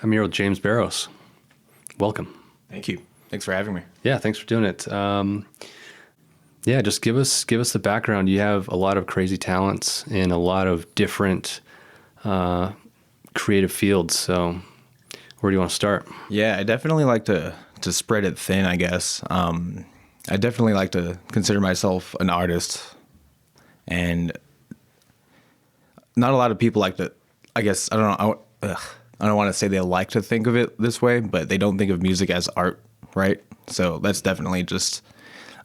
I'm here with James Barros. Welcome. Thank you. Thanks for having me. Yeah, thanks for doing it. Just give us the background. You have a lot of crazy talents in a lot of different creative fields. So, where do you want to start? Yeah, I definitely like to spread it thin, I guess. I definitely like to consider myself an artist, and not a lot of people like to. I guess I don't know. I don't want to say they like to think of it this way, but they don't think of music as art, right? So that's definitely just.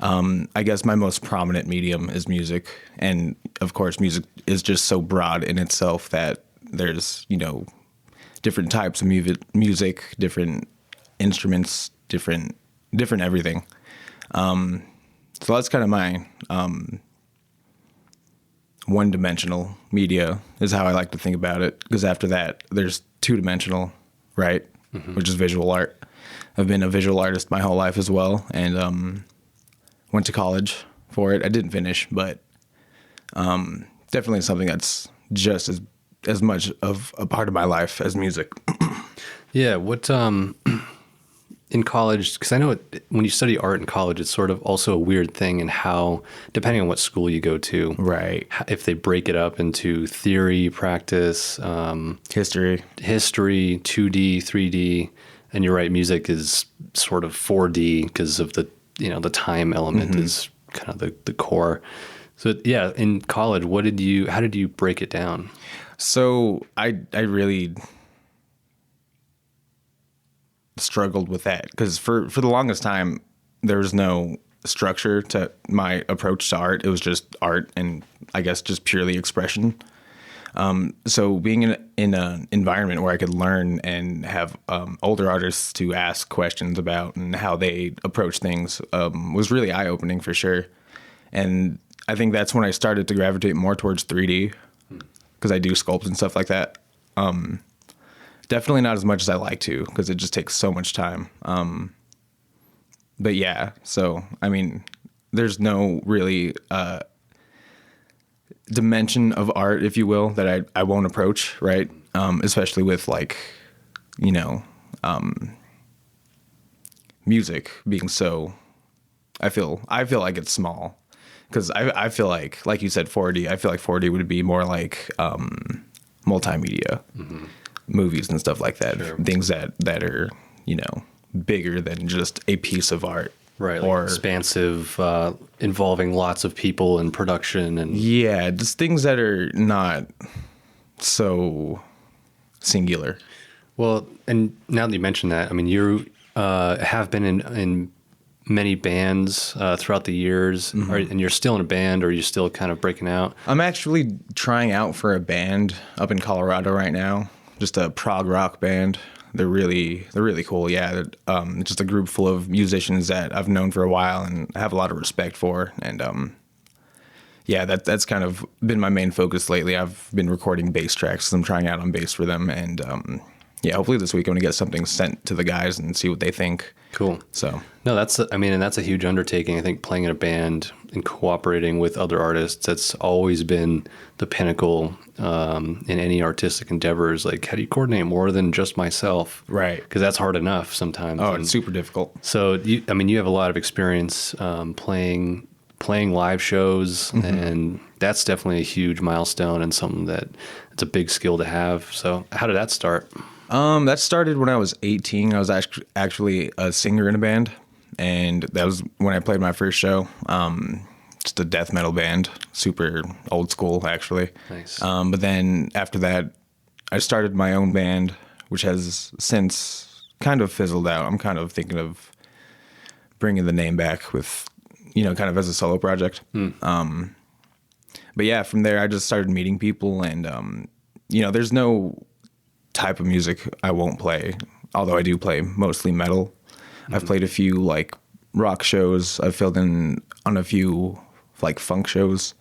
I guess my most prominent medium is music, and of course, music is just so broad in itself that there's different types of music, different instruments, different everything. So that's kind of my one-dimensional media is how I like to think about it. Because after that, there's two-dimensional, right? Mm-hmm. Which is visual art. I've been a visual artist my whole life as well, and went to college for it. I didn't finish, but definitely something that's just as much of a part of my life as music. Yeah, what in college, because I know when you study art in college, it's sort of also a weird thing in how, depending on what school you go to, right? If they break it up into theory, practice, history, 2D, 3D, and you're right, music is sort of 4D because of the time element mm-hmm. is kind of the core. So yeah, in college, how did you break it down? So I really struggled with that because for the longest time there was no structure to my approach to art. It was just art and I guess just purely expression. So being in an environment where I could learn and have older artists to ask questions about and how they approach things was really eye-opening for sure. And I think that's when I started to gravitate more towards 3D because I do sculpt and stuff like that. Definitely not as much as I like to because it just takes so much time. But yeah, so I mean, there's no really dimension of art, if you will, that I won't approach, right? Especially with music being so. I feel like it's small because I feel like you said 4D. I feel like 4D would be more like multimedia. Mm-hmm. Movies and stuff like that. Sure. Things that are, bigger than just a piece of art. Right. Or expansive, involving lots of people and production and yeah, just things that are not so singular. Well, and now that you mention that, I mean, you have been in many bands throughout the years, mm-hmm. And you're still in a band, or are you still kind of breaking out? I'm actually trying out for a band up in Colorado right now. Just a prog rock band. They're really cool. Yeah, just a group full of musicians that I've known for a while and have a lot of respect for. And yeah, that's kind of been my main focus lately. I've been recording bass tracks. I'm trying out on bass for them, and yeah, hopefully this week I'm gonna get something sent to the guys and see what they think. Cool. So no, that's a huge undertaking. I think playing in a band and cooperating with other artists, that's always been the pinnacle in any artistic endeavors. Like, how do you coordinate more than just myself? Right. Because that's hard enough sometimes. Oh, it's super difficult. So you have a lot of experience playing live shows, mm-hmm. and that's definitely a huge milestone and something that it's a big skill to have. So how did that start? That started when I was 18. I was actually a singer in a band, and that was when I played my first show. Just a death metal band, super old school, actually. Nice. But then after that, I started my own band, which has since kind of fizzled out. I'm kind of thinking of bringing the name back with, kind of as a solo project. Mm. But yeah, from there, I just started meeting people, and, there's no type of music I won't play, although I do play mostly metal. Mm-hmm. I've played a few like rock shows. I've filled in on a few like funk shows.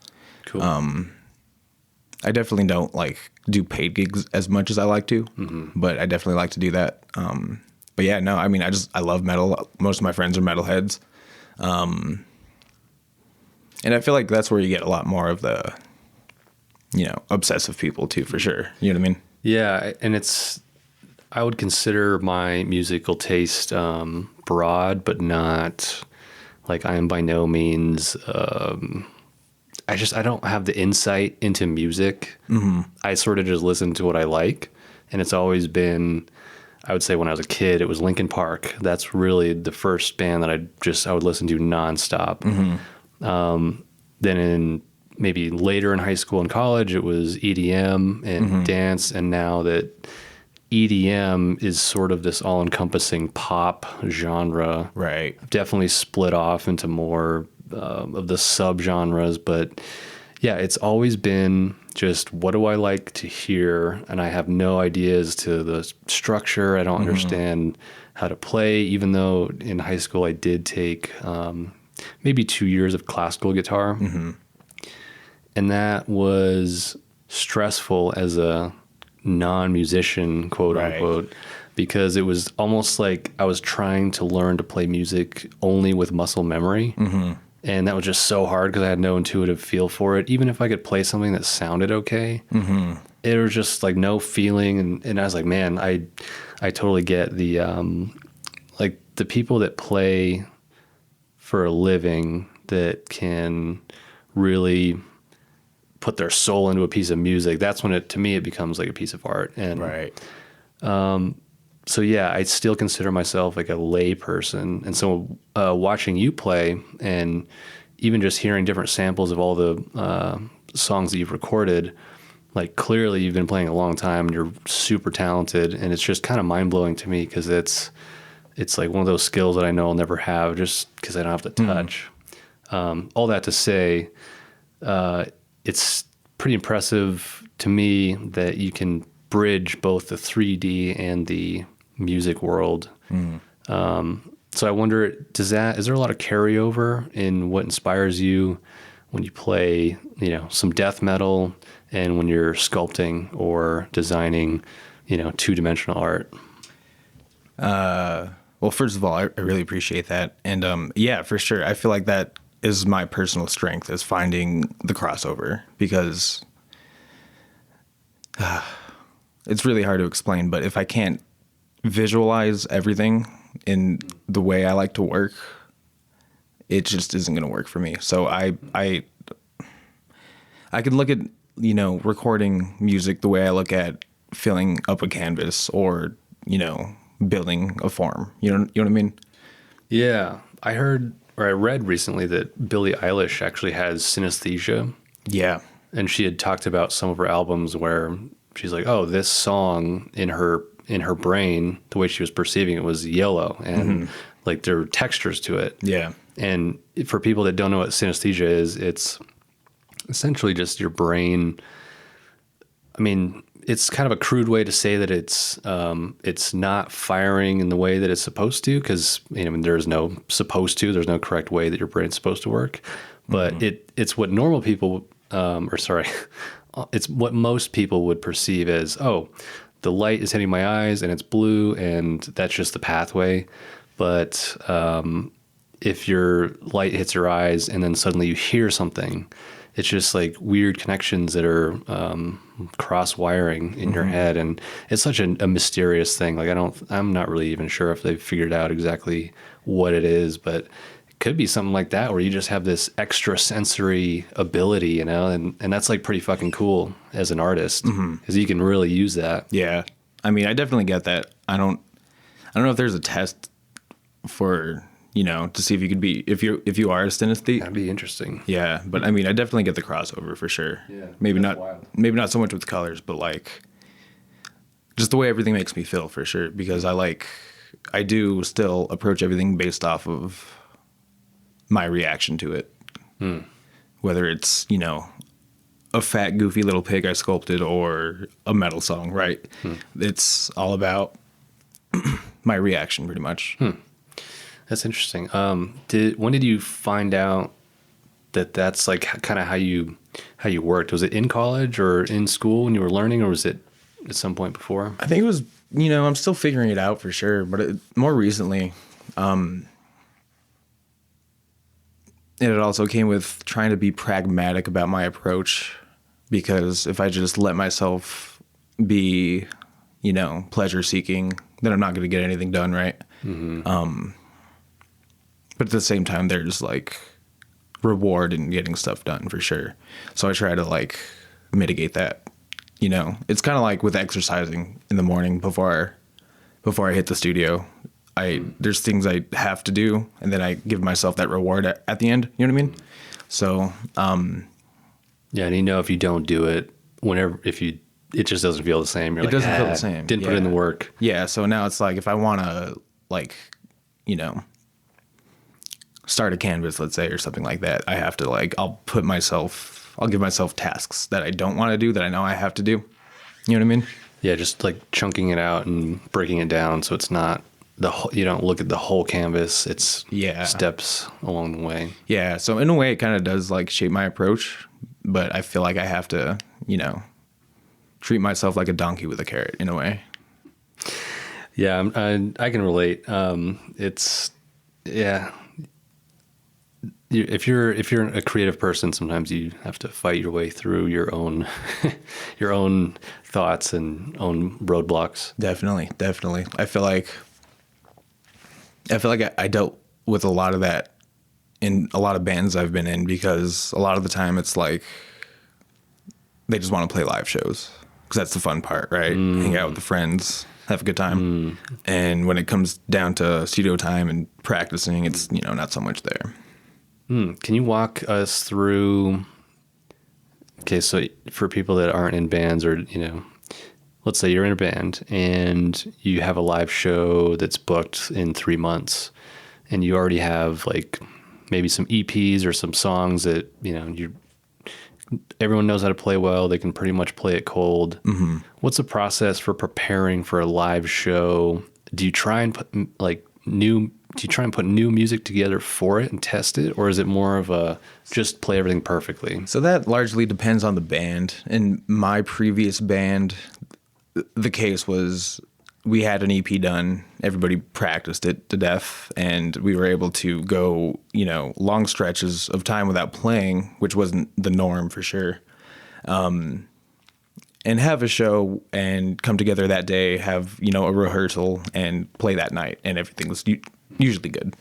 Cool. I definitely don't like do paid gigs as much as I like to, mm-hmm. but I definitely like to do that. But yeah, no, I mean, I love metal. Most of my friends are metalheads. And I feel like that's where you get a lot more of the, obsessive people too, for sure. You know what I mean? Yeah, and it's I would consider my musical taste broad, but not like I am by no means. I don't have the insight into music. I sort of just listen to what I like, and it's always been. I would say when I was a kid, it was Linkin Park. That's really the first band that I would listen to nonstop. Then in maybe later in high school and college, it was EDM and dance, and now that EDM is sort of this all-encompassing pop genre. Right. I've definitely split off into more of the subgenres, but yeah, it's always been just what do I like to hear, and I have no idea as to the structure. I don't understand how to play, even though in high school I did take maybe 2 years of classical guitar, and that was stressful as a non-musician, quote unquote, because it was almost like I was trying to learn to play music only with muscle memory. And that was just so hard because I had no intuitive feel for it. Even if I could play something that sounded okay, it was just like no feeling. And I was like, man, I totally get the, like the people that play for a living that can really put their soul into a piece of music. That's when to me, it becomes like a piece of art. And so yeah, I still consider myself like a lay person. And so watching you play and even just hearing different samples of all the songs that you've recorded, like clearly you've been playing a long time and you're super talented. And it's just kind of mind blowing to me because it's like one of those skills that I know I'll never have just because I don't have to touch. All that to say, it's pretty impressive to me that you can bridge both the 3D and the music world. So I wonder, is there a lot of carryover in what inspires you when you play, some death metal and when you're sculpting or designing, two-dimensional art? Well, first of all, I really appreciate that. And yeah, for sure. I feel like that is my personal strength, is finding the crossover, because it's really hard to explain, but if I can't visualize everything in the way I like to work, it just isn't going to work for me. So I can look at, recording music the way I look at filling up a canvas or, building a farm. You know what I mean? Yeah. I read recently that Billie Eilish actually has synesthesia. Yeah. And she had talked about some of her albums where she's like, oh, this song in her brain, the way she was perceiving it was yellow, and like there were textures to it. Yeah. And for people that don't know what synesthesia is, it's essentially just your brain. I mean, it's kind of a crude way to say that it's not firing in the way that it's supposed to, because there's no supposed to. There's no correct way that your brain's supposed to work. But it's what normal people, it's what most people would perceive as, oh, the light is hitting my eyes and it's blue, and that's just the pathway. But if your light hits your eyes and then suddenly you hear something, it's just like weird connections that are cross wiring in your head. And it's such a mysterious thing. Like I'm not really even sure if they've figured out exactly what it is, but it could be something like that, where you just have this extra sensory ability, and that's like pretty fucking cool as an artist, because you can really use that. Yeah. I mean, I definitely get that. I don't know if there's a test for, to see if you could be, if you are a synesthete. That'd be interesting. Yeah. But I mean, I definitely get the crossover for sure. Yeah. Maybe not so much with colors, but like just the way everything makes me feel, for sure. Because I do still approach everything based off of my reaction to it. Whether it's, a fat, goofy little pig I sculpted or a metal song, right? It's all about my reaction, pretty much. That's interesting. When did you find out that that's like kind of how you worked? Was it in college or in school when you were learning, or was it at some point before? I think it was, I'm still figuring it out for sure, but more recently, it also came with trying to be pragmatic about my approach, because if I just let myself be, pleasure seeking, then I'm not going to get anything done, right? But at the same time, there's like reward in getting stuff done for sure. So I try to like mitigate that. It's kind of like with exercising in the morning before I hit the studio. There's things I have to do, and then I give myself that reward at the end. You know what I mean? So, yeah, and if you don't do it, it just doesn't feel the same. You're it doesn't feel the same. Didn't put in the work. Yeah. So now it's like if I want to like, start a canvas, let's say, or something like that, I have to like, I'll give myself tasks that I don't want to do that I know I have to do. You know what I mean? Yeah, just like chunking it out and breaking it down so it's not you don't look at the whole canvas. It's steps along the way. Yeah, so in a way it kind of does like shape my approach, but I feel like I have to, treat myself like a donkey with a carrot in a way. Yeah, I can relate. If you're a creative person, sometimes you have to fight your way through your own your own thoughts and own roadblocks. Definitely. I feel like I dealt with a lot of that in a lot of bands I've been in, because a lot of the time it's like they just want to play live shows because that's the fun part, right? Hang out with the friends, have a good time. And when it comes down to studio time and practicing, it's not so much there. Can you walk us through? Okay, so for people that aren't in bands, or let's say you're in a band and you have a live show that's booked in 3 months, and you already have like maybe some EPs or some songs that everyone knows how to play well. They can pretty much play it cold. What's the process for preparing for a live show? Do you try and put new music together for it and test it, or is it more of a just play everything perfectly? So that largely depends on the band. In my previous band, the case was we had an EP done, everybody practiced it to death, and we were able to go, long stretches of time without playing, which wasn't the norm for sure. And have a show and come together that day, have, a rehearsal and play that night, and everything was usually good.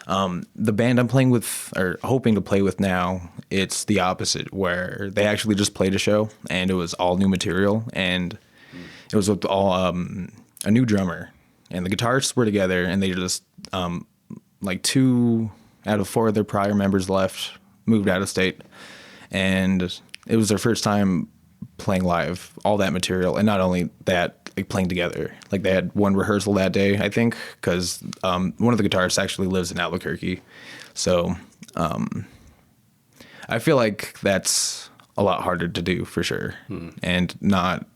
The band I'm playing with, or hoping to play with now, it's the opposite, where they actually just played a show and it was all new material, and it was with all a new drummer, and the guitarists were together, and they just like 2 out of 4 of their prior members left, moved out of state, and it was their first time playing live all that material. And not only that, like playing together, like they had one rehearsal that day, I think, because one of the guitarists actually lives in Albuquerque. So I feel like that's a lot harder to do for sure, and not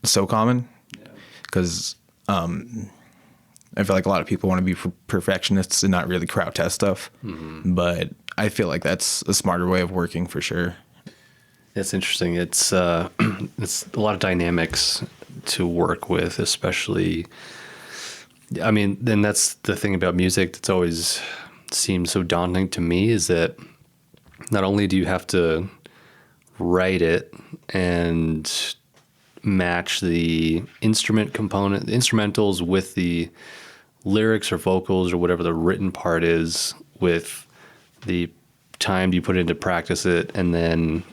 so common, because I feel like a lot of people want to be perfectionists and not really crowd test stuff. But I feel like that's a smarter way of working for sure. That's interesting. It's a lot of dynamics to work with, especially. I mean, then that's the thing about music that's always seemed so daunting to me, is that not only do you have to write it and match the instrument component, the instrumentals, with the lyrics or vocals or whatever the written part is, with the time you put into practice it, and then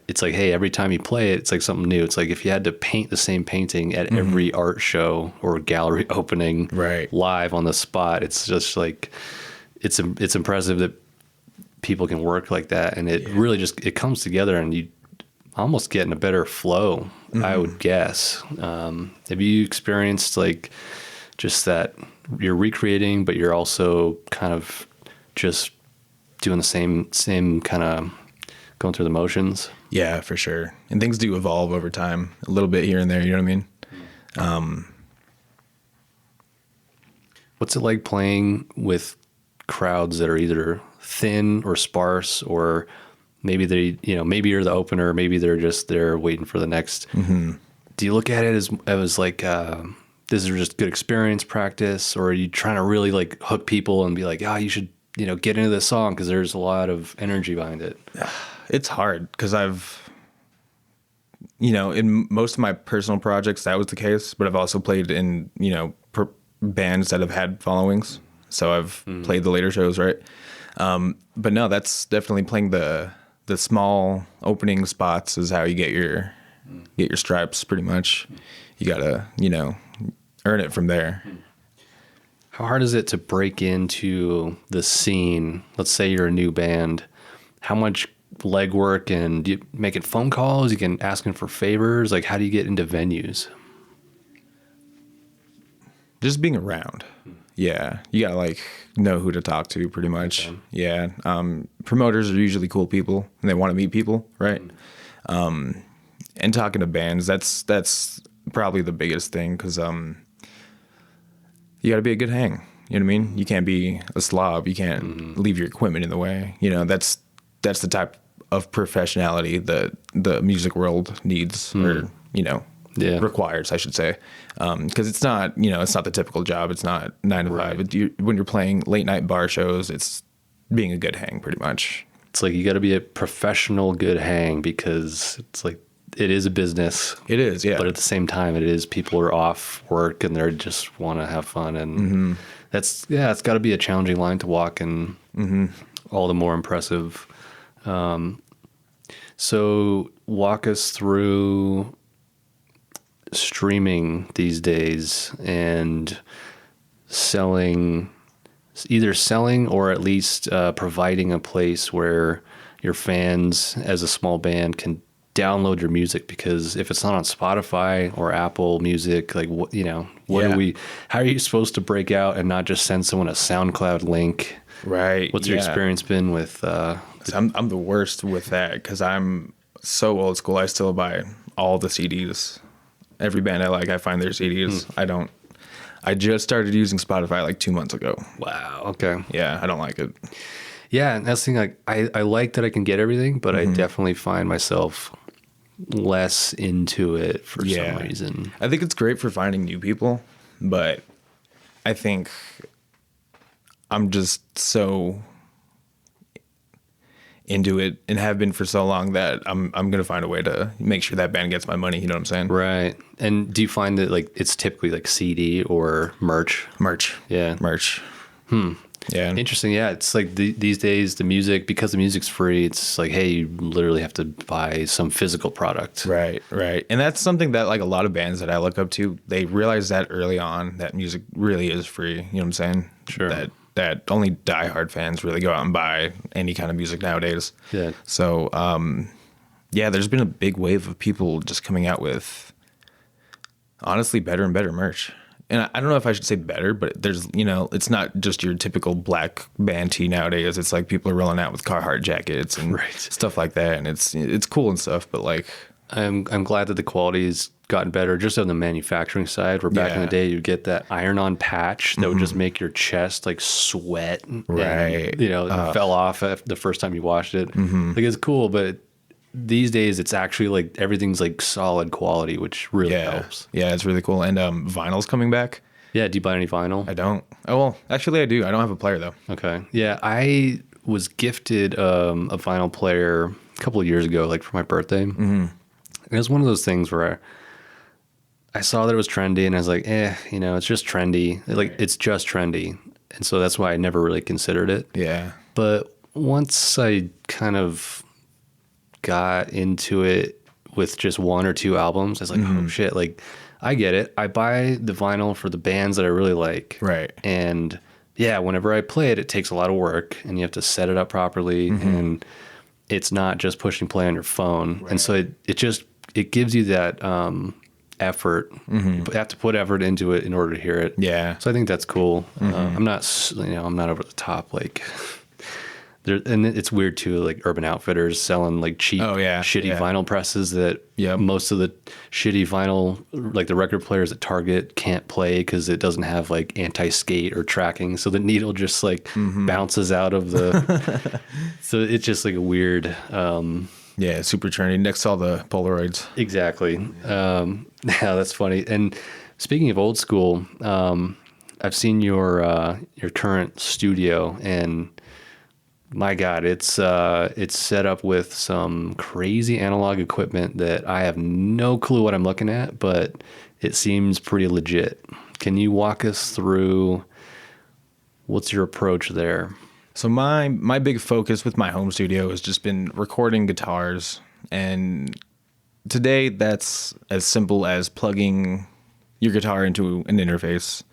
it's like, hey, every time you play it, it's like something new. It's like if you had to paint the same painting at every art show or gallery opening, right, live on the spot. It's just like it's impressive that people can work like that, and it really just it comes together, and you almost get in a better flow, I would guess. Have you experienced like just that you're recreating, but you're also kind of just doing the same kind of going through the motions? Yeah, for sure. And things do evolve over time, a little bit here and there, you know what I mean? What's it like playing with crowds that are either thin or sparse, or maybe maybe you're the opener, maybe they're just there waiting for the next. Do you look at it as like, this is just good experience, practice, or are you trying to really like hook people and be like, you should, get into this song because there's a lot of energy behind it? It's hard because I've in most of my personal projects, that was the case, but I've also played in, bands that have had followings. So I've played the later shows, right? But no, that's definitely playing the small opening spots is how you get your stripes pretty much. You gotta, earn it from there. How hard is it to break into the scene? Let's say you're a new band. How much legwork, and do you making phone calls? You can asking for favors. Like, how do you get into venues? Just being around. Yeah. You gotta like know who to talk to pretty much. Okay. Yeah. Promoters are usually cool people and they want to meet people. Right. And talking to bands, that's probably the biggest thing. 'Cause, you gotta be a good hang. You know what I mean? You can't be a slob. You can't leave your equipment in the way. That's the type of professionality that the music world needs or, requires, I should say. Because it's not, it's not the typical job. It's not 9 to 5. When you're playing late night bar shows, it's being a good hang pretty much. It's like you got to be a professional good hang because it's like it is a business. It is, yeah. But at the same time, it is people are off work and they just want to have fun. And it's got to be a challenging line to walk and all the more impressive. So walk us through streaming these days and either selling or at least providing a place where your fans as a small band can download your music, because if it's not on Spotify or Apple Music, like how are you supposed to break out and not just send someone a SoundCloud link? Right. What's your experience been with I'm the worst with that because I'm so old school. I still buy all the CDs. Every band I like, I find their CDs. I just started using Spotify like 2 months ago. Wow. Okay. Yeah, I don't like it. Yeah, and that's the thing. Like, I like that I can get everything, but I definitely find myself less into it for some reason. I think it's great for finding new people, but I think I'm just so into it and have been for so long that I'm going to find a way to make sure that band gets my money. You know what I'm saying? Right. And do you find that like it's typically like CD or merch? Merch. Yeah. Merch. Yeah. Interesting. Yeah. It's like these days the music, because the music's free, it's like, hey, you literally have to buy some physical product. Right. Right. And that's something that like a lot of bands that I look up to, they realize that early on that music really is free. You know what I'm saying? Sure. That only diehard fans really go out and buy any kind of music nowadays. Yeah. So, there's been a big wave of people just coming out with honestly better and better merch. And I don't know if I should say better, but there's, it's not just your typical black band tee nowadays. It's like people are rolling out with Carhartt jackets and stuff like that. And it's cool and stuff, but like, I'm glad that the quality's gotten better just on the manufacturing side, where back in the day you get that iron-on patch that would just make your chest like sweat. Right. And, it fell off the first time you washed it. Like, it's cool, but these days it's actually like everything's like solid quality, which really helps. Yeah, it's really cool. And vinyl's coming back. Yeah, do you buy any vinyl? I don't. Oh, well, actually I do. I don't have a player though. Okay. Yeah, I was gifted a vinyl player a couple of years ago, like for my birthday. It was one of those things where I saw that it was trendy and I was like, it's just trendy. Like, it's just trendy. And so that's why I never really considered it. Yeah. But once I kind of got into it with just one or two albums, I was like, oh shit, like, I get it. I buy the vinyl for the bands that I really like. Right. And yeah, whenever I play it, it takes a lot of work and you have to set it up properly. And it's not just pushing play on your phone. Right. And so it gives you that effort. You have to put effort into it in order to hear it. Yeah. So I think that's cool. I'm not over the top like there, and it's weird too. Like Urban Outfitters selling like cheap, shitty vinyl presses that most of the shitty vinyl, like the record players at Target, can't play because it doesn't have like anti-skate or tracking. So the needle just like bounces out of the. So it's just like a weird. Yeah, super trendy. Next to all the Polaroids. Exactly. Yeah, that's funny. And speaking of old school, I've seen your current studio, and My God, it's set up with some crazy analog equipment that I have no clue what I'm looking at, but it seems pretty legit. Can you walk us through what's your approach there? So my big focus with my home studio has just been recording guitars, and today that's as simple as plugging your guitar into an interface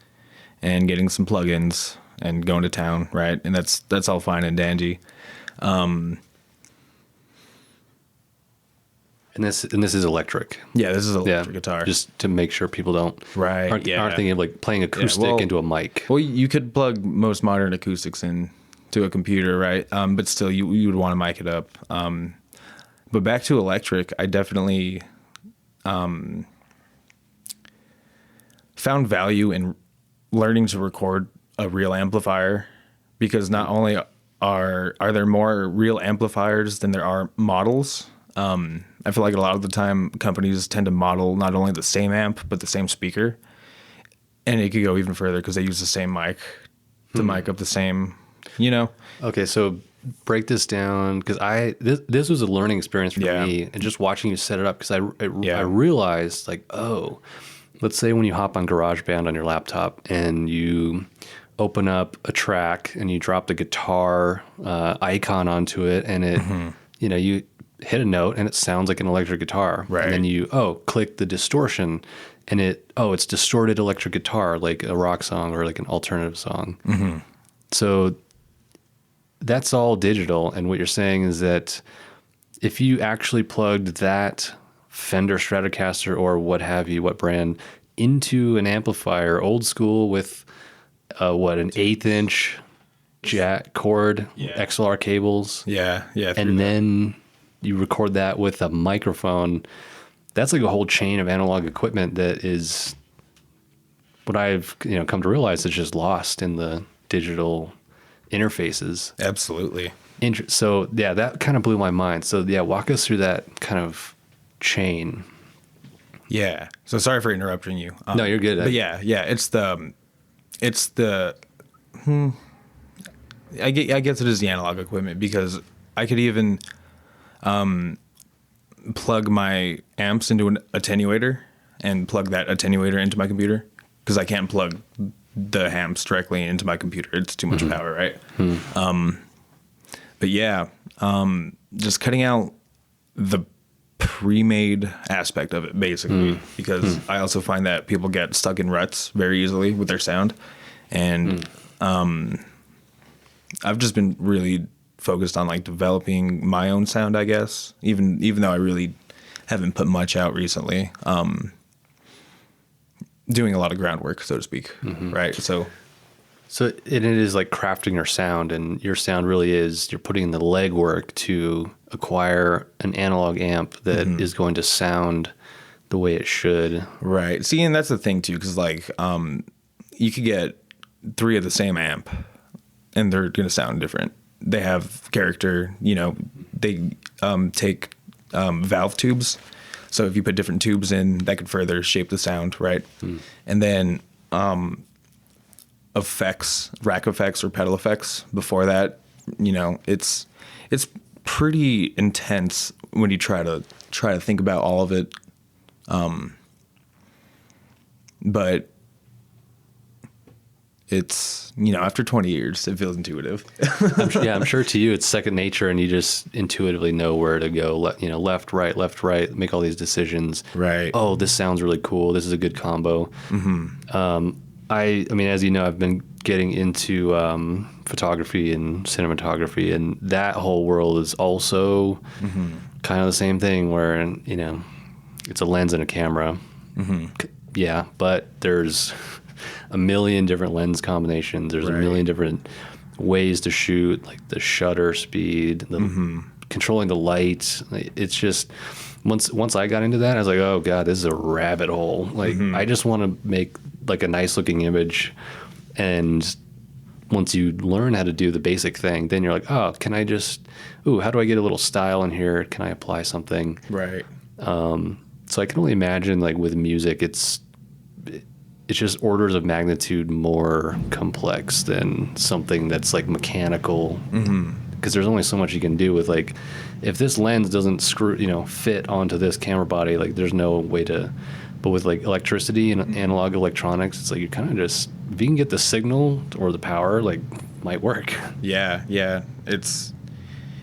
and getting some plugins and going to town, right? And that's all fine and dandy. And this is electric. Yeah, this is an electric guitar. Just to make sure people aren't thinking of like playing acoustic into a mic. Well, you could plug most modern acoustics in to a computer, right? But still, you would want to mic it up. But back to electric, I definitely found value in learning to record a real amplifier, because not only are there more real amplifiers than there are models. I feel like a lot of the time companies tend to model not only the same amp but the same speaker, and it could go even further because they use the same mic to mic up the same, Okay, so break this down, because this was a learning experience for me, and just watching you set it up, because I realized, like, oh, let's say when you hop on GarageBand on your laptop and you open up a track and you drop the guitar icon onto it, and it you hit a note and it sounds like an electric guitar, right? And then you click the distortion and it's distorted electric guitar, like a rock song or like an alternative song. So that's all digital, and what you're saying is that if you actually plugged that Fender Stratocaster or what brand into an amplifier, old school, with an 1/8 inch jack cord, XLR cables, and then you record that with a microphone, that's like a whole chain of analog equipment that is what I've come to realize is just lost in the digital interfaces. Absolutely. So that kind of blew my mind. So walk us through that kind of chain. Yeah. So sorry for interrupting you. No, you're good. But it's the I guess it is the analog equipment, because I could even plug my amps into an attenuator and plug that attenuator into my computer, because I can't plug the amps directly into my computer. It's too much power, right? But just cutting out the pre-made aspect of it, basically, because I also find that people get stuck in ruts very easily with their sound, and I've just been really focused on like developing my own sound, I guess, even though I really haven't put much out recently. Doing a lot of groundwork, so to speak, right? So it is like crafting your sound, and your sound really is, you're putting in the legwork to acquire an analog amp that is going to sound the way it should. Right. See, and that's the thing too, because like you could get 3 of the same amp and they're going to sound different. They have character, they take valve tubes. So if you put different tubes in, that could further shape the sound, right? And then rack effects or pedal effects before that, it's pretty intense when you try to think about all of it. But it's, after 20 years, it feels intuitive. I'm sure to you it's second nature, and you just intuitively know where to go. Left, right, make all these decisions. Right. Oh, this sounds really cool. This is a good combo. I mean, as you know, I've been getting into photography and cinematography, and that whole world is also kind of the same thing, where it's a lens and a camera. Yeah, but there's a million different lens combinations. There's a million different ways to shoot, like the shutter speed, controlling the light. It's just, once I got into that, I was like, oh God, this is a rabbit hole. Like, I just want to make like a nice looking image. And once you learn how to do the basic thing, then you're like, oh, how do I get a little style in here? Can I apply something? Right. So I can only imagine, like, with music, it's just orders of magnitude more complex than something that's like mechanical, because there's only so much you can do with like, if this lens doesn't fit onto this camera body, like there's no way to. But with like electricity and analog electronics, it's like you kind of just, if you can get the signal or the power, like might work. Yeah, it's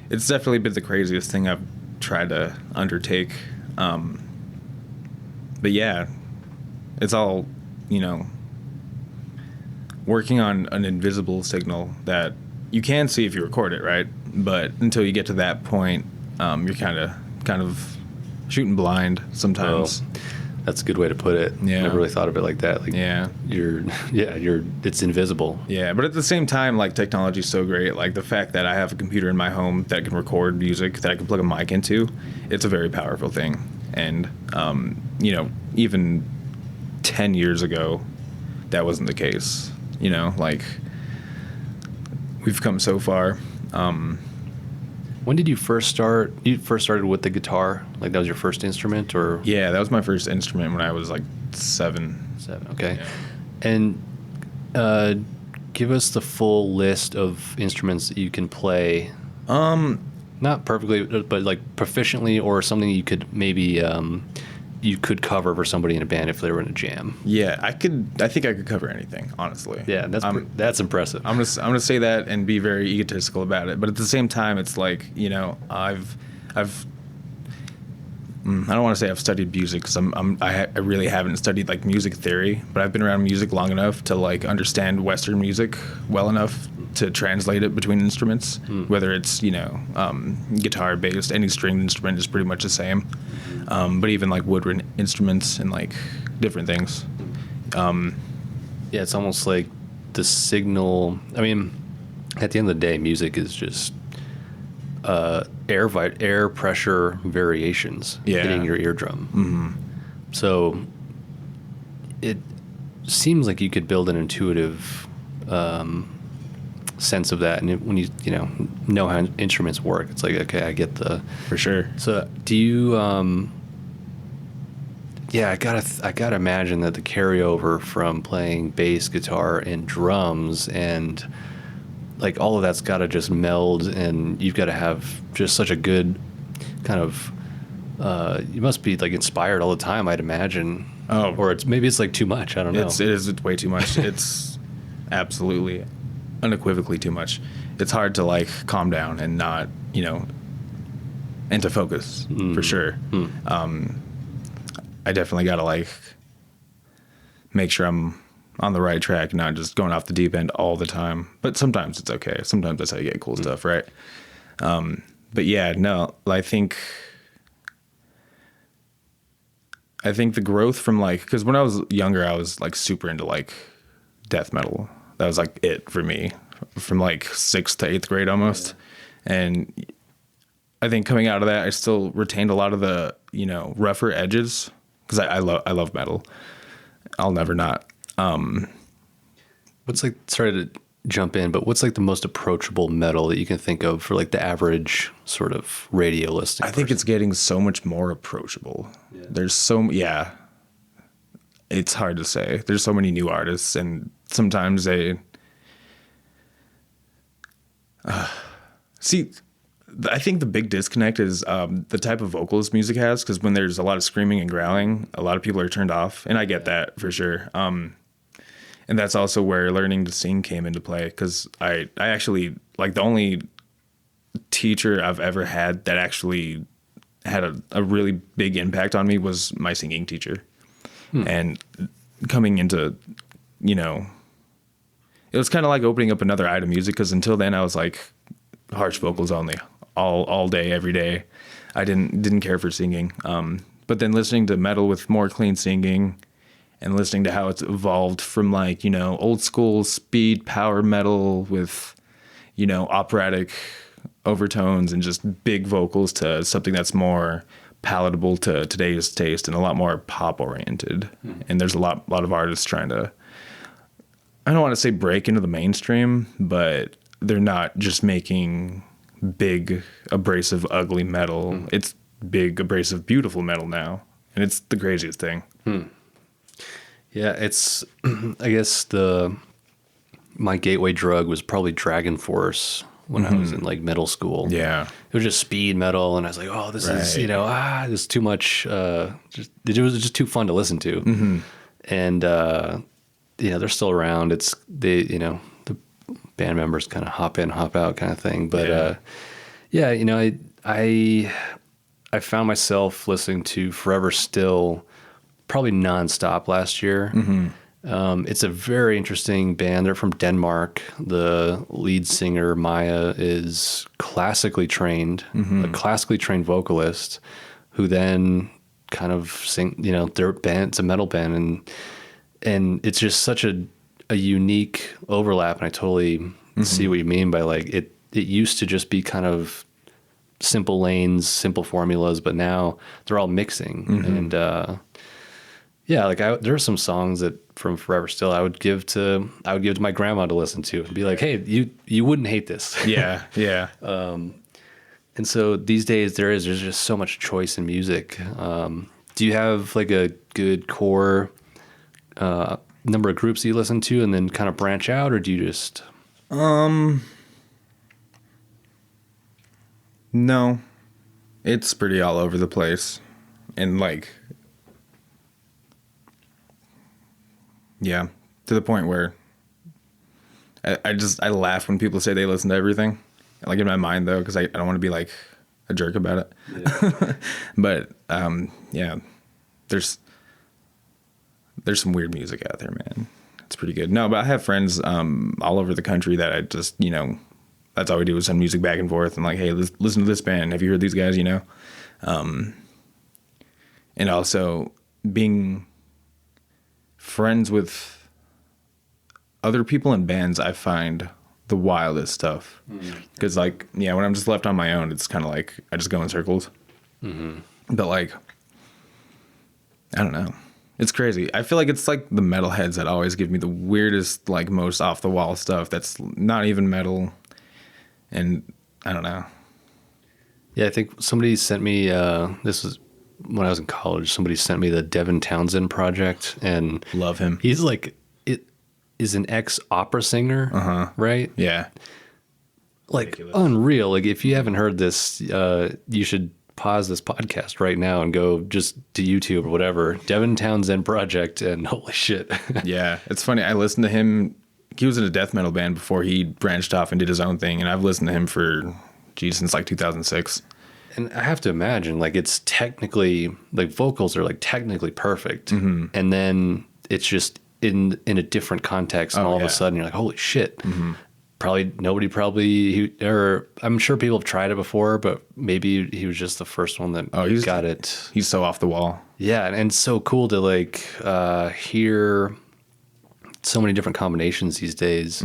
definitely been the craziest thing I've tried to undertake. But yeah, it's all, working on an invisible signal that you can see if you record it, right? But until you get to that point, you're kind of shooting blind sometimes. Oh, that's a good way to put it. Yeah. I never really thought of it like that. Like it's invisible. Yeah, but at the same time, like technology is so great. Like the fact that I have a computer in my home that can record music that I can plug a mic into, it's a very powerful thing. And even 10 years ago, that wasn't the case. Like we've come so far. When did you first start? You first started with the guitar? Like that was your first instrument, or? Yeah, that was my first instrument when I was like 7. Okay. Yeah. And give us the full list of instruments that you can play. Not perfectly, but like proficiently, or something you could maybe you could cover for somebody in a band if they were in a jam. Yeah, I think I could cover anything, honestly. Yeah, that's impressive. I'm gonna say that and be very egotistical about it, but at the same time, it's like I've I don't want to say I've studied music because I really haven't studied like music theory, but I've been around music long enough to like understand Western music well enough to translate it between instruments, whether it's guitar, bass, any stringed instrument is pretty much the same. But even like woodwind instruments and like different things. Yeah, it's almost like the signal. I mean, at the end of the day, music is just air pressure variations hitting your eardrum. Mm-hmm. So it seems like you could build an intuitive sense of that, and when you know how instruments work, it's like, okay, I get the. For sure. So do you? I gotta imagine that the carryover from playing bass, guitar, and drums, and like all of that's got to just meld, and you've got to have just such a good kind of. You must be like inspired all the time, I'd imagine. Oh, or maybe it's like too much. I don't know. It is way too much. It's absolutely, unequivocally too much. It's hard to like calm down and not, and to focus for sure. I definitely got to like make sure I'm on the right track, not just going off the deep end all the time. But sometimes it's okay. Sometimes that's how you get cool stuff, right? But yeah, no, I think the growth from like, because when I was younger, I was like super into like death metal. That was like it for me from like 6th to 8th grade almost. Yeah. And I think coming out of that, I still retained a lot of the, rougher edges because I love metal. I'll never not. What's like, sorry to jump in, but what's like the most approachable metal that you can think of for like the average sort of radio listening? I think it's getting so much more approachable. Yeah. There's it's hard to say. There's so many new artists, and sometimes they see. I think the big disconnect is the type of vocals music has, because when there's a lot of screaming and growling, a lot of people are turned off, and I get that for sure. And that's also where learning to sing came into play, because I actually, like, the only teacher I've ever had that actually had a really big impact on me was my singing teacher. And coming into, it was kind of like opening up another eye to music, because until then I was like harsh vocals only, all day, every day. I didn't care for singing. But then listening to metal with more clean singing, and listening to how it's evolved from like, old school speed power metal with, operatic overtones and just big vocals to something that's more palatable to today's taste and a lot more pop oriented. And there's a lot of artists trying to, I don't want to say break into the mainstream, but they're not just making big, abrasive, ugly metal. It's big, abrasive, beautiful metal now. And it's the craziest thing. Yeah, it's, I guess my gateway drug was probably Dragon Force when I was in like middle school. Yeah. It was just speed metal, and I was like, oh, this is, Right. this is too much. It was just too fun to listen to. And they're still around. The band members kind of hop in, hop out kind of thing. But I found myself listening to Forever Still probably nonstop last year. It's a very interesting band. They're from Denmark. The lead singer, Maya, is classically trained, a classically trained vocalist who then kind of sing, their band, it's a metal band. And it's just such a unique overlap. And I totally see what you mean by like, it used to just be kind of simple lanes, simple formulas, but now they're all mixing. And, there are some songs that from Forever Still I would give to my grandma to listen to and be like, hey, you wouldn't hate this. Yeah. Yeah. And so these days there's just so much choice in music. Do you have like a good core number of groups that you listen to and then kind of branch out, or do you just? No, it's pretty all over the place. And like, yeah, to the point where I laugh when people say they listen to everything. Like in my mind though, because I don't want to be like a jerk about it. Yeah. But there's some weird music out there, man. It's pretty good. No, but I have friends all over the country that I just, that's all we do is send music back and forth and like, hey, listen to this band. Have you heard these guys, And also being friends with other people in bands, I find the wildest stuff. Because when I'm just left on my own, it's kind of like I just go in circles. But like, I don't know. It's crazy. I feel like it's like the metalheads that always give me the weirdest, like most off the wall stuff that's not even metal. And I don't know. Yeah, I think somebody sent me, this was when I was in college, somebody sent me the Devin Townsend project, and love him. He's like, it is an ex-opera singer, right? Yeah. Like Ridiculous. Unreal. Like if you haven't heard this, you should pause this podcast right now and go just to YouTube or whatever, Devin Townsend project, and holy shit. Yeah, it's funny. I listened to him. He was in a death metal band before he branched off and did his own thing, and I've listened to him since like 2006. And I have to imagine, like, it's technically, like, vocals are like technically perfect, and then it's just in a different context, and all of a sudden you're like, holy shit. I'm sure people have tried it before, but maybe he was just the first one that got it. He's so off the wall. Yeah, and it's so cool to like hear so many different combinations these days.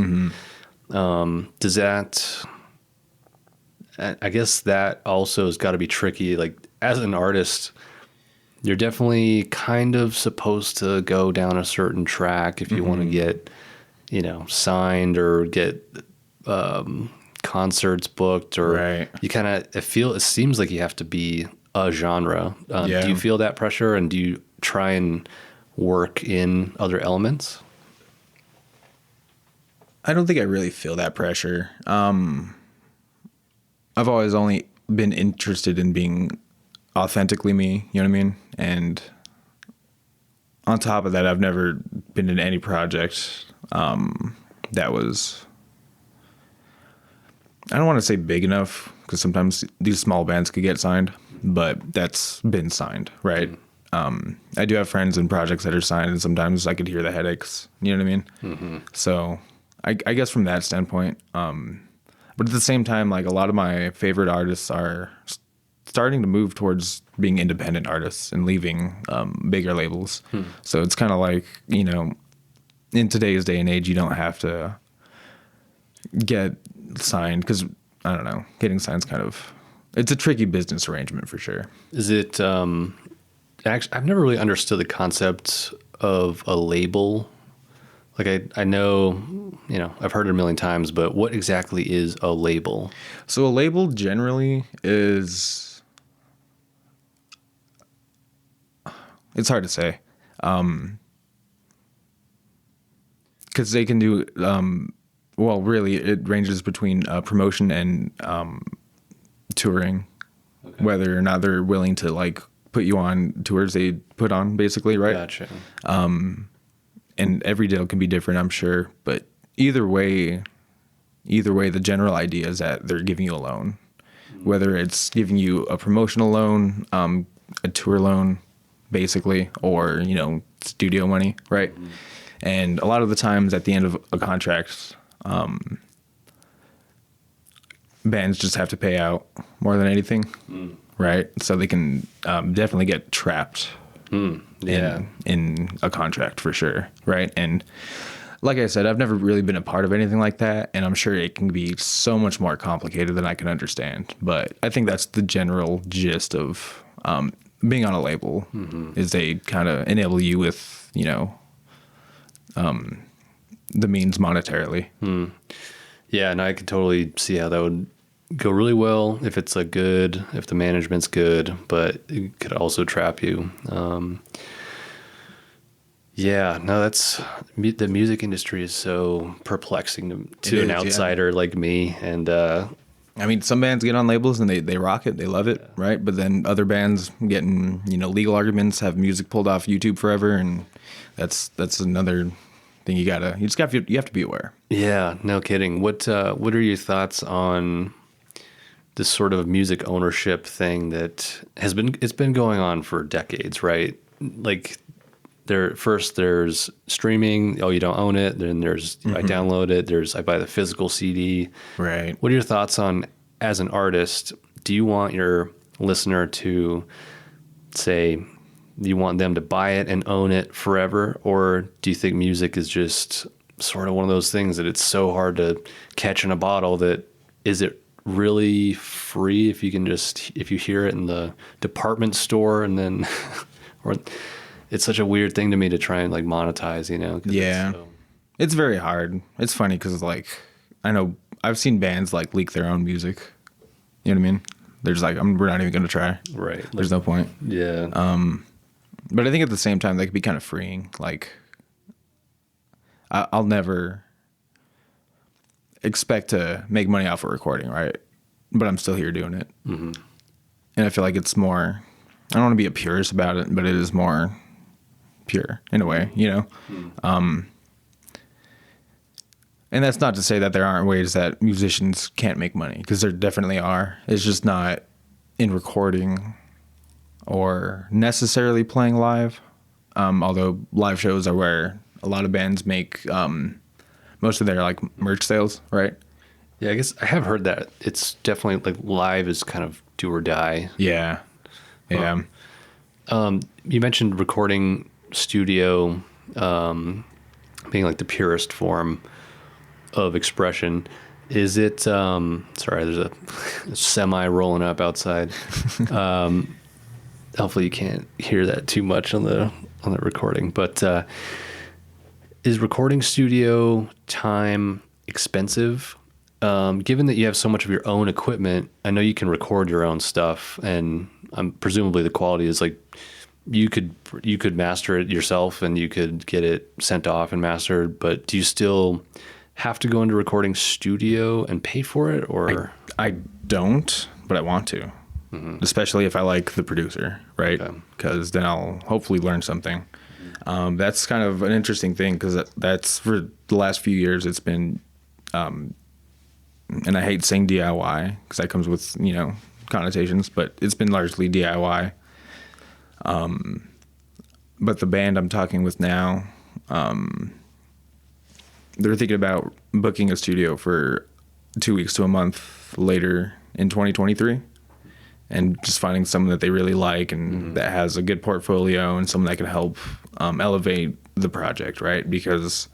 Does that? I guess that also has got to be tricky. Like as an artist, you're definitely kind of supposed to go down a certain track if you want to get, signed or get concerts booked, or you kind of it seems like you have to be a genre. Do you feel that pressure, and do you try and work in other elements? I don't think I really feel that pressure. I've always only been interested in being authentically me, you know what I mean? And on top of that, I've never been in any project that was, I don't want to say big enough, because sometimes these small bands could get signed, but that's been signed, right? I do have friends in projects that are signed, and sometimes I could hear the headaches, you know what I mean? So I guess from that standpoint, but at the same time, like a lot of my favorite artists are starting to move towards being independent artists and leaving bigger labels. So it's kind of like, in today's day and age, you don't have to get signed, because I don't know, getting signed's it's a tricky business arrangement for sure. Is it, actually, I've never really understood the concept of a label. Like I know, I've heard it a million times, but what exactly is a label? So a label generally is, it's hard to say, because they can do well, really, it ranges between promotion and touring, whether or not they're willing to like put you on tours they put on, basically, right? Gotcha. And every deal can be different, I'm sure, but either way, the general idea is that they're giving you a loan, whether it's giving you a promotional loan, a tour loan, basically, or, you know, studio money, right? And a lot of the times at the end of a contract, bands just have to pay out more than anything, right? So they can definitely get trapped in a contract for sure, right? And like I said, I've never really been a part of anything like that, and I'm sure it can be so much more complicated than I can understand. But I think that's the general gist of being on a label, is they kind of enable you with, you know, the means monetarily. Yeah, and I could totally see how that would go really well if it's if the management's good, but it could also trap you. Yeah, no, the music industry is so perplexing to an outsider like me. And I mean, some bands get on labels and they rock it, they love it, right? But then other bands getting, you know, legal arguments, have music pulled off YouTube forever, and that's another thing you have to be aware. Yeah, no kidding. What are your thoughts on this sort of music ownership thing that it's been going on for decades, right? Like there's streaming, oh, you don't own it, then there's I download it, I buy the physical CD. Right. What are your thoughts on, as an artist, do you want your listener to say you want them to buy it and own it forever, or do you think music is just sort of one of those things that it's so hard to catch in a bottle that is it really free if you hear it in the department store, and then or it's such a weird thing to me to try and like monetize, you know? Yeah. It's very hard. It's funny because like I know I've seen bands like leak their own music. You know what I mean? They're just like, we're not even going to try. Right. There's no point. Yeah. But I think at the same time, that could be kind of freeing. Like, I'll never expect to make money off a recording, right? But I'm still here doing it. And I feel like it's more, I don't want to be a purist about it, but it is more pure in a way, you know? And that's not to say that there aren't ways that musicians can't make money, because there definitely are. It's just not in recording or necessarily playing live. Although live shows are where a lot of bands make most of their like merch sales, right? Yeah, I guess I have heard that. It's definitely like live is kind of do or die. Yeah. Yeah. You mentioned recording studio being like the purest form of expression. Is it sorry, there's a semi rolling up outside. Hopefully you can't hear that too much on the recording, but is recording studio time expensive? Given that you have so much of your own equipment, I know you can record your own stuff, and presumably the quality is like you could master it yourself and you could get it sent off and mastered, but do you still have to go into recording studio and pay for it? Or I don't, but I want to, especially if I like the producer, right? Because then I'll hopefully learn something. That's kind of an interesting thing, because that's for the last few years it's been, and I hate saying DIY because that comes with, you know, connotations, but it's been largely DIY. But the band I'm talking with now, they're thinking about booking a studio for 2 weeks to a month later in 2023, and just finding someone that they really like and that has a good portfolio and someone that can help elevate the project, right? Because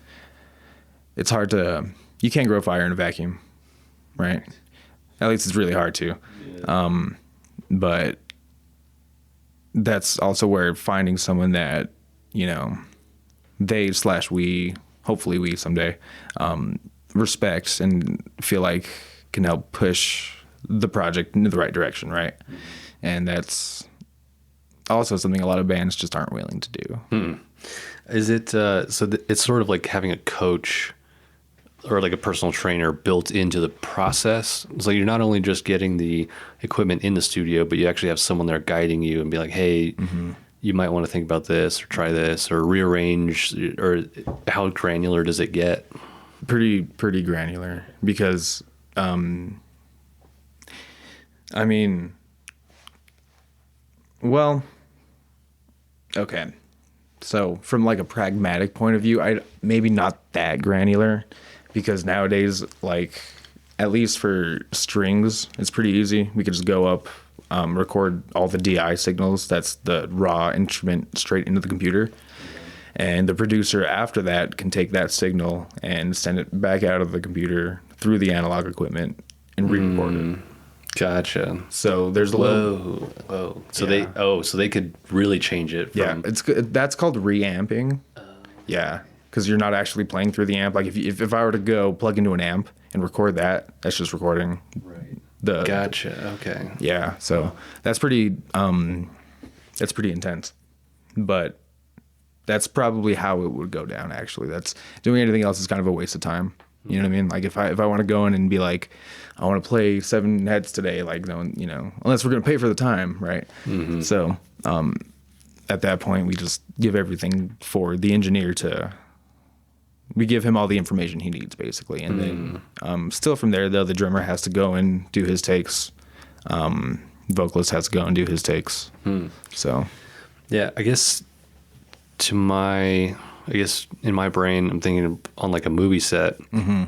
it's hard you can't grow fire in a vacuum, right? At least it's really hard to. Yeah. But that's also where finding someone that, you know, we, hopefully we someday, respects and feel like can help push the project into the right direction, right? And that's also something a lot of bands just aren't willing to do. Is it it's sort of like having a coach or like a personal trainer built into the process. It's like you're not only just getting the equipment in the studio, but you actually have someone there guiding you and be like, hey, you might want to think about this or try this or rearrange, or how granular does it get? Pretty granular because, I mean, well, okay. So from like a pragmatic point of view, I maybe not that granular because nowadays, like at least for strings, it's pretty easy. We could just go up, record all the DI signals. That's the raw instrument straight into the computer. And the producer after that can take that signal and send it back out of the computer through the analog equipment and re-record it. Gotcha. So there's a little. Whoa. So they could really change it. From, That's called reamping. Yeah, because you're not actually playing through the amp. Like if I were to go plug into an amp and record that, that's just recording. Right. Gotcha. Okay. Yeah. So that's pretty intense, but that's probably how it would go down. Actually, that's doing anything else is kind of a waste of time. You know what I mean? Like if I want to go in and be like, I want to play 7 heads today, like no, unless we're going to pay for the time, right? So at that point, we just give everything for the engineer we give him all the information he needs, basically, and then still from there, though, the drummer has to go and do his takes. Vocalist has to go and do his takes. So, yeah, I guess in my brain, I'm thinking on like a movie set,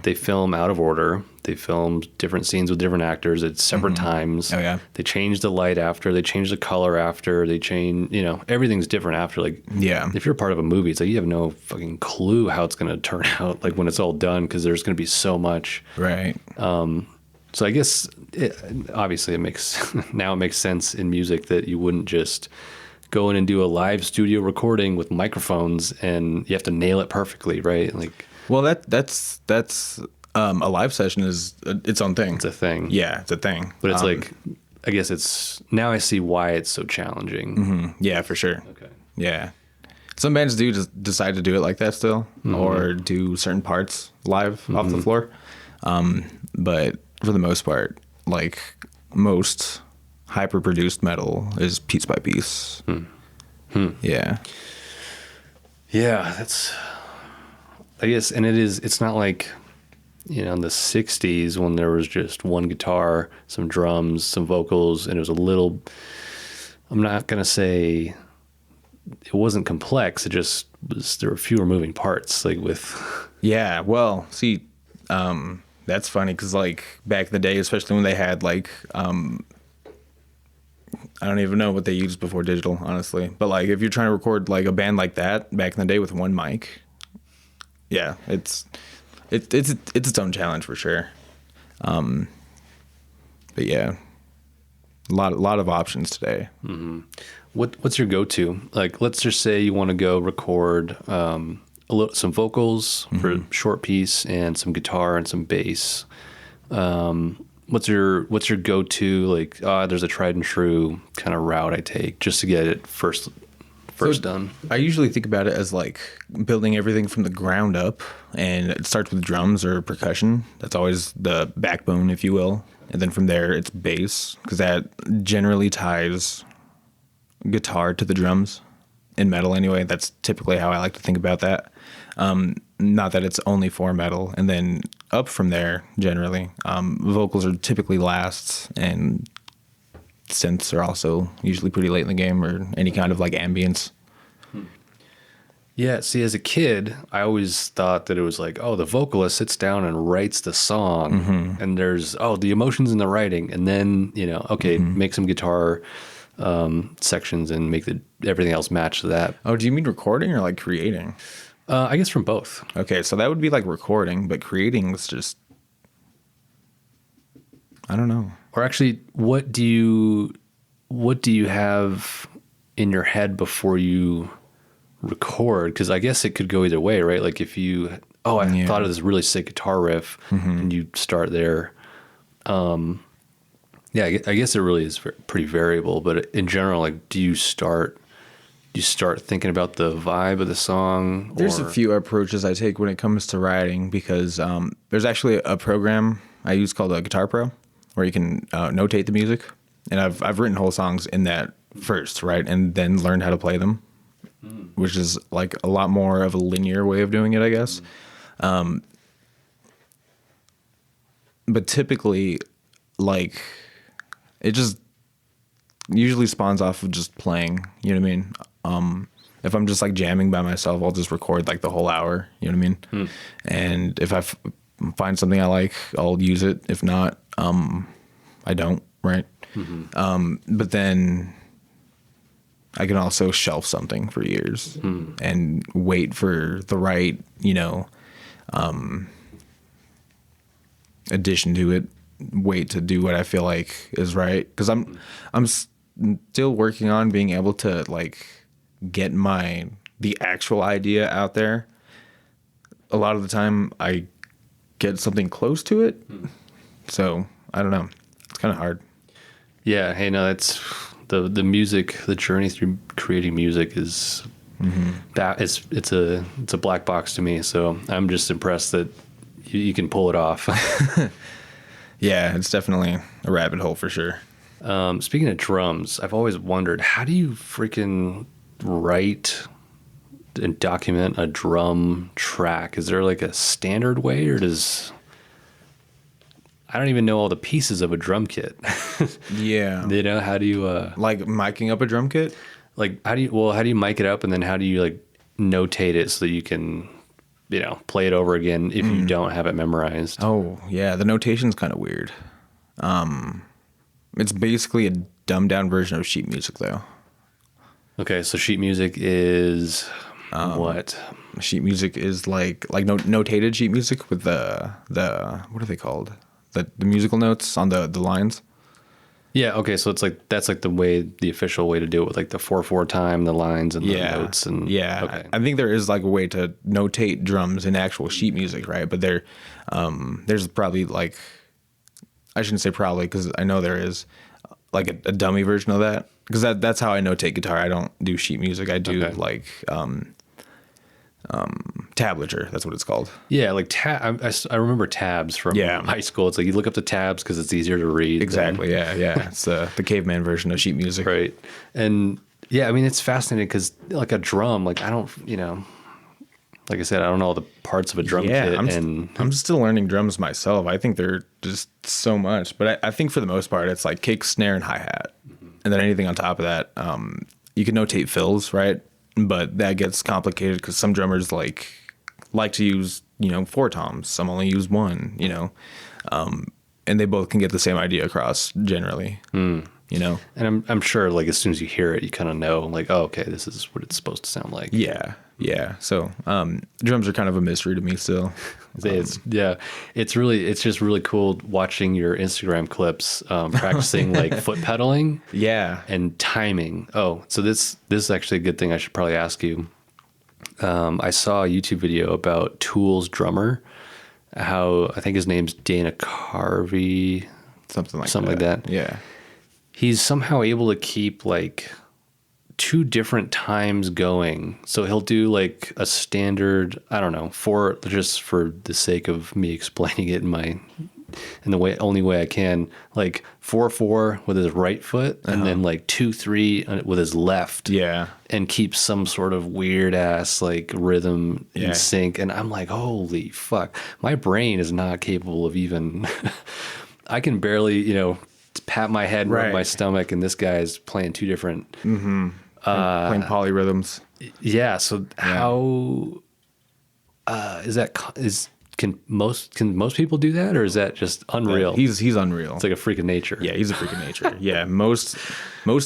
they film out of order. They film different scenes with different actors at separate times. Oh, yeah. They change the light after, they change the color after, they change, everything's different after. Like, yeah. If you're part of a movie, it's like you have no fucking clue how it's going to turn out, like when it's all done, because there's going to be so much. Right. So I guess, obviously, it makes sense in music that you wouldn't just go in and do a live studio recording with microphones and you have to nail it perfectly, right? Like, well, that's a live session is its own thing. It's a thing. Yeah, it's a thing. But it's like, I guess now I see why it's so challenging. Yeah, for sure. Okay. Yeah. Some bands do just decide to do it like that still, or do certain parts live off the floor. But for the most part, like most hyper-produced metal is piece by piece. Yeah. Yeah, I guess, and it's not like, in the 60s when there was just one guitar, some drums, some vocals, and it was a little, I'm not going to say it wasn't complex, it just was, there were fewer moving parts, like with... Yeah, well, see, that's funny, because like back in the day, especially when they had like, I don't even know what they used before digital, honestly. But like, if you're trying to record like a band like that back in the day with one mic, yeah, it's its own challenge for sure. But yeah, a lot of options today. What's your go-to? Like, let's just say you want to go record some vocals for a short piece and some guitar and some bass. What's your go-to, like, there's a tried and true kind of route I take just to get it first done? I usually think about it as like building everything from the ground up, and it starts with drums or percussion. That's always the backbone, if you will. And then from there, it's bass, because that generally ties guitar to the drums in metal anyway. That's typically how I like to think about that. Not that it's only for metal. And then up from there, generally, vocals are typically last, and synths are also usually pretty late in the game, or any kind of like ambience. Yeah, see, as a kid, I always thought that it was like, the vocalist sits down and writes the song, and there's, the emotions in the writing, and then, make some guitar sections and make everything else match to that. Oh, do you mean recording or like creating? I guess from both. Okay, so that would be like recording, but creating is just, I don't know. Or actually, what do you have in your head before you record? Because I guess it could go either way, right? Like if you, I thought of this really sick guitar riff, and you start there. I guess it really is pretty variable. But in general, like, do you start you start thinking about the vibe of the song? There's a few approaches I take when it comes to writing because there's actually a program I use called a Guitar Pro where you can notate the music. And I've written whole songs in that first, right? And then learned how to play them, which is like a lot more of a linear way of doing it, I guess. But typically, like, it just usually spawns off of just playing, you know what I mean? If I'm just like jamming by myself, I'll just record like the whole hour, you know what I mean? And if I find something I like, I'll use it. If not, I don't, right? But then I can also shelf something for years and wait for the right, you know, addition to it, wait to do what I feel like is right. Cause I'm still working on being able to like get the actual idea out there. A lot of the time I get something close to it. So I don't know. It's kind of hard. Yeah. Hey, no, that's the music, the journey through creating music is that it's a black box to me. So I'm just impressed that you can pull it off. Yeah, it's definitely a rabbit hole for sure. Speaking of drums, I've always wondered, how do you freaking write and document a drum track? Is there like a standard way, or I don't even know all the pieces of a drum kit. Yeah. You know, how do you like miking up a drum kit? Like how do you mic it up, and then how do you like notate it so that you can, you know, play it over again if you don't have it memorized? Oh, yeah, the notation's kind of weird. It's basically a dumbed down version of sheet music though. Okay, so sheet music is what? Sheet music is like notated sheet music with the what are they called? The musical notes on the lines. Yeah, okay, so it's like that's like the official way to do it with like the 4/4 time, the lines and the notes and okay. I think there is like a way to notate drums in actual sheet music, right? But there's probably like, I shouldn't say probably because I know there is like a dummy version of that, because that's how I notate guitar. I don't do sheet music. I do like tablature. That's what it's called. Yeah, like I remember tabs from high school. It's like you look up the tabs because it's easier to read. Exactly. Yeah. It's the caveman version of sheet music. Right. And yeah, I mean, it's fascinating because like a drum, like I don't, you know, like I said, I don't know all the parts of a drum kit. I'm still learning drums myself. I think they're just so much, but I think for the most part, it's like kick, snare, and hi-hat. And then anything on top of that, you can notate fills, right? But that gets complicated because some drummers like to use, you know, 4 toms. Some only use 1, you know, and they both can get the same idea across generally, you know. And I'm sure like as soon as you hear it, you kind of know like, oh, okay, this is what it's supposed to sound like. Yeah. So drums are kind of a mystery to me still. It's just really cool watching your Instagram clips, practicing like foot pedaling, and timing. Oh, so this is actually a good thing. I should probably ask you. I saw a YouTube video about Tool's drummer. How I think his name's Dana Carvey, something like that. Yeah, he's somehow able to keep like 2 different times going. So he'll do like a standard, I don't know, just for the sake of me explaining it in the only way I can, like 4/4 with his right foot, and then like 2/3 with his left. Yeah. And keep some sort of weird ass like rhythm in sync. And I'm like, holy fuck. My brain is not capable of even I can barely, you know, pat my head, rub my stomach, and this guy's playing 2 different playing polyrhythms. Yeah. So how can most people do that, or is that just unreal? He's unreal. It's like a freak of nature. Yeah, he's a freak of nature. Yeah, most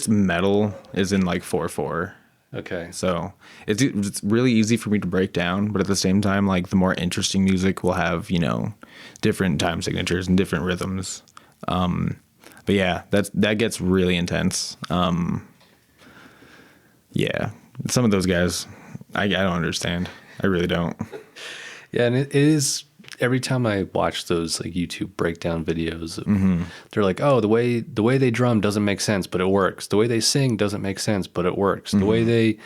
metal is in like 4/4. Okay. So it's really easy for me to break down, but at the same time, like the more interesting music will have, you know, different time signatures and different rhythms. But yeah, that gets really intense. Yeah, some of those guys, I don't understand. I really don't. Yeah, and it is. every time I watch those like YouTube breakdown videos, they're like, oh, the way they drum doesn't make sense, but it works. The way they sing doesn't make sense, but it works. The way they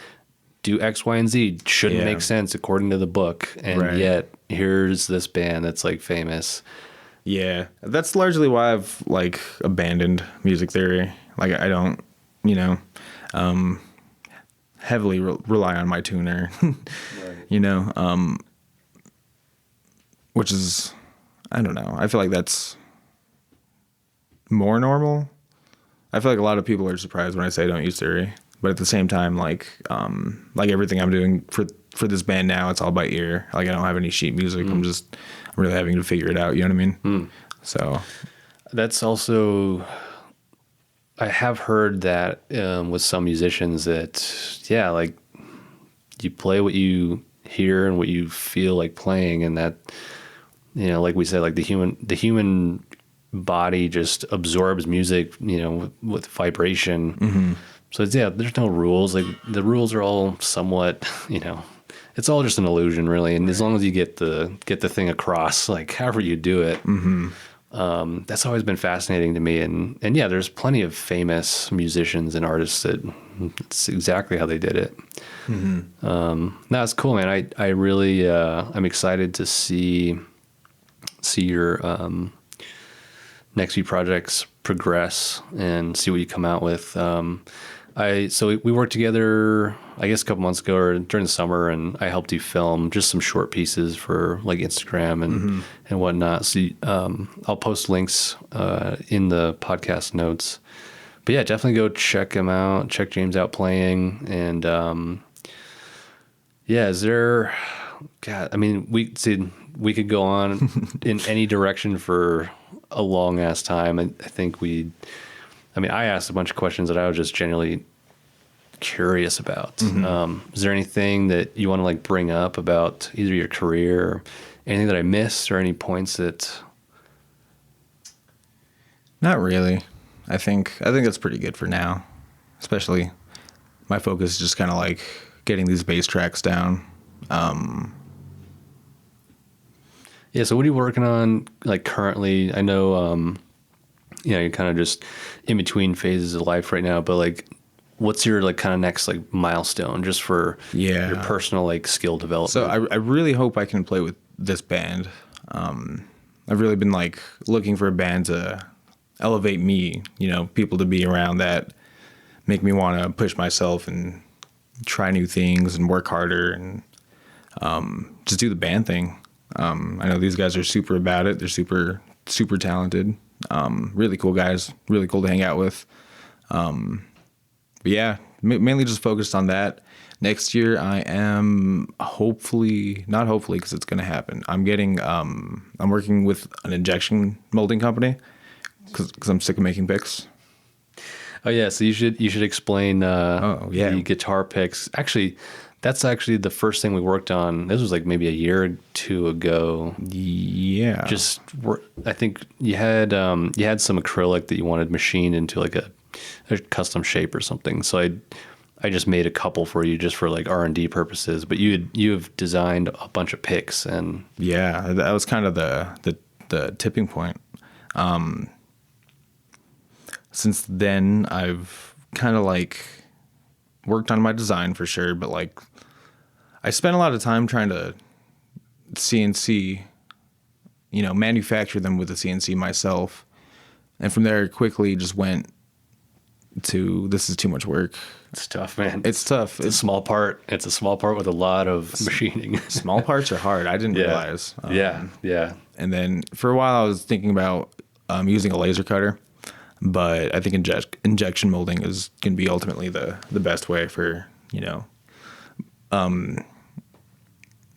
do X, Y, and Z shouldn't make sense according to the book, and yet here's this band that's like famous. Yeah, that's largely why I've like abandoned music theory. Like I don't, you know, heavily rely on my tuner, you know, which is, I don't know. I feel like that's more normal. I feel like a lot of people are surprised when I say I don't use theory, but at the same time, like everything I'm doing for this band now, it's all by ear. Like I don't have any sheet music. I'm really having to figure it out. You know what I mean? So that's also, I have heard that with some musicians that, yeah, like you play what you hear and what you feel like playing, and that, you know, like we said, like the human body just absorbs music, you know, with vibration. So it's, yeah, there's no rules. Like the rules are all somewhat, you know, it's all just an illusion, really. And as long as you get the thing across, like however you do it, that's always been fascinating to me. And yeah, there's plenty of famous musicians and artists that it's exactly how they did it. No, it's cool, man. I really, I'm excited to see your next few projects progress and see what you come out with. So we worked together, I guess a couple months ago or during the summer, and I helped you film just some short pieces for like Instagram and whatnot. So I'll post links in the podcast notes. But yeah, definitely go check him out. Check James out playing. And yeah, is there? God, I mean, we could go on in any direction for a long ass time. I think I asked a bunch of questions that I was just genuinely curious about. Is there anything that you want to like bring up about either your career or anything that I missed, or any points that? Not really. I think that's pretty good for now. Especially my focus is just kind of like getting these bass tracks down. Yeah. So what are you working on like currently? I know, you know, you're kind of just in between phases of life right now, but like, what's your like kind of next like milestone just for your personal like skill development? So I really hope I can play with this band. I've really been like looking for a band to elevate me, you know, people to be around that make me want to push myself and try new things and work harder and just do the band thing. I know these guys are super about it. They're super, super talented. Really cool guys, really cool to hang out with. But yeah, mainly just focused on that. Next year, I am not hopefully, because it's going to happen. I'm working with an injection molding company because I'm sick of making picks. Oh yeah, so you should explain the guitar picks. Actually, that's actually the first thing we worked on. This was like maybe a year or two ago. Yeah. I think you had some acrylic that you wanted machined into like a custom shape or something. So I just made a couple for you just for like R&D purposes. But you've designed a bunch of picks, and yeah, that was kind of the tipping point. Since then, I've kind of like worked on my design for sure, but like I spent a lot of time trying to CNC, you know, manufacture them with the CNC myself. And from there, quickly just went to, this is too much work. It's tough, man. It's tough. It's a small part. It's a small part with a lot of machining. Small parts are hard. I didn't realize. Yeah. And then for a while, I was thinking about using a laser cutter. But I think injection molding is going to be ultimately the best way for, you know,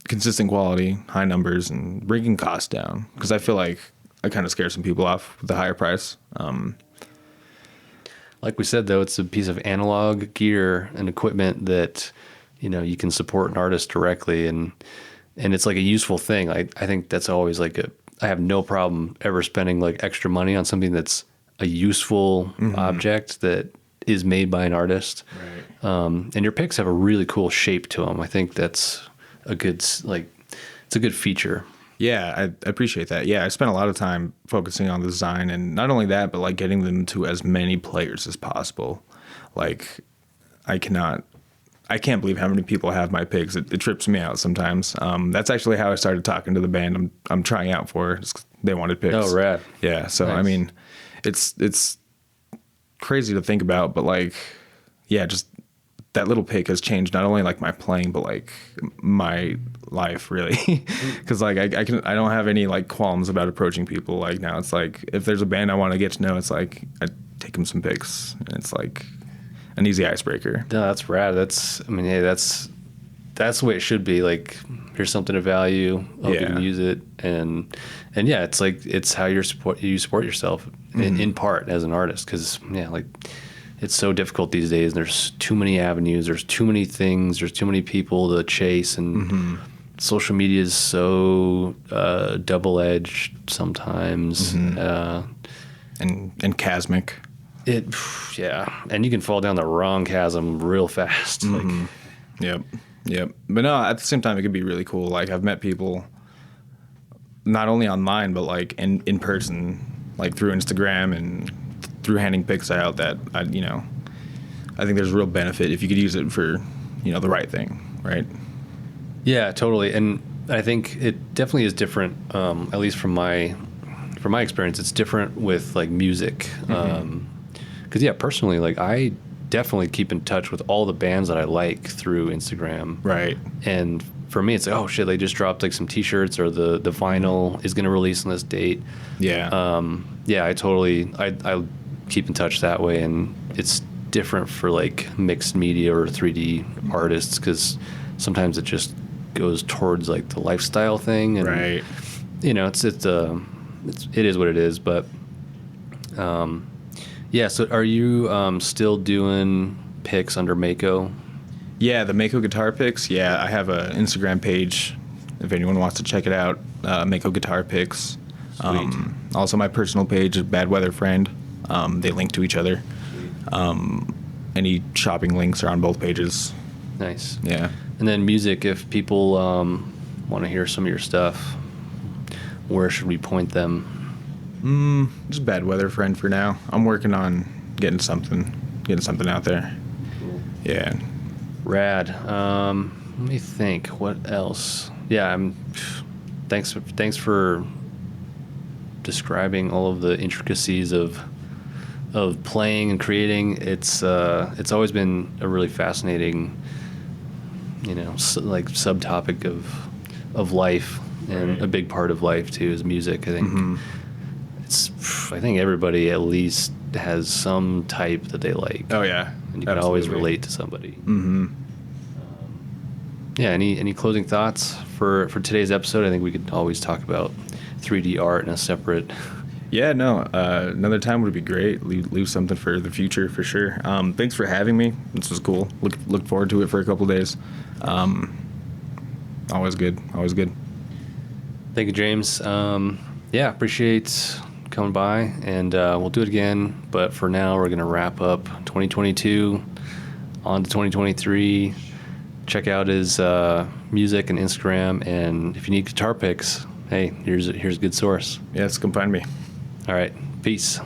consistent quality, high numbers, and bringing costs down. Because I feel like I kind of scare some people off with the higher price. Like we said, though, it's a piece of analog gear and equipment that, you know, you can support an artist directly, and it's like a useful thing. I think that's always like I have no problem ever spending like extra money on something that's a useful object that is made by an artist. Right. And your picks have a really cool shape to them. I think that's a good, like, it's a good feature. Yeah, I appreciate that. Yeah, I spent a lot of time focusing on the design, and not only that, but like getting them to as many players as possible. Like, I cannot, I can't believe how many people have my picks. It trips me out sometimes. That's actually how I started talking to the band I'm trying out for. They wanted picks. Oh, rad. Yeah. So Nice. I mean, it's crazy to think about, but like, yeah, just that little pick has changed not only like my playing, but like my life really. Cause like I don't have any like qualms about approaching people. Like now it's like, if there's a band I want to get to know, it's like I take them some picks, and it's like an easy icebreaker. No, that's rad. I mean, hey, that's the way it should be. Like, here's something of value. Hope you can use it. And yeah, it's like, it's how you support yourself in part as an artist. Cause yeah, like, it's so difficult these days. There's too many avenues. There's too many things. There's too many people to chase. And social media is so double-edged sometimes. And chasmic. Yeah. And you can fall down the wrong chasm real fast. Like, Yep. But no, at the same time, it could be really cool. Like, I've met people not only online, but like in person, like through Instagram and through handing pics out, that I think there's real benefit if you could use it for, the right thing, right? Yeah, totally. And I think it definitely is different, at least from my experience. It's different with like music. Because yeah, personally, like I definitely keep in touch with all the bands that I like through Instagram. Right. And for me, it's like, oh shit, they just dropped like some T-shirts, or the vinyl is going to release on this date. Yeah. Yeah, I keep in touch that way. And it's different for like mixed media or 3D artists, because sometimes it just goes towards like the lifestyle thing. And, right. It is what it is. But yeah, so are you still doing pics under Mako? Yeah, the Mako guitar picks. Yeah, I have an Instagram page if anyone wants to check it out. Mako guitar picks. Sweet. Also, my personal page is Bad Weather Friend. They link to each other. Any shopping links are on both pages. Nice. Yeah. And then music, if people want to hear some of your stuff, where should we point them? Just Bad Weather Friend for now. I'm working on getting something out there. Cool. Yeah. Rad. Let me think. What else? Yeah. Thanks for describing all of the intricacies of playing and creating. It's always been a really fascinating, like subtopic of life, and right. a big part of life too is music. I think I think everybody at least has some type that they like. Oh yeah. And you can always relate to somebody. Yeah. Any closing thoughts for today's episode? I think we could always talk about 3D art in a separate. Yeah, no. Another time would be great. Leave something for the future for sure. Thanks for having me. This was cool. Look forward to it for a couple days. Always good. Thank you, James. Yeah, appreciate coming by, and we'll do it again. But for now, we're gonna wrap up 2022 on to 2023. Check out his music and Instagram, and if you need guitar picks, hey, here's a good source. Yes, come find me. All right, peace.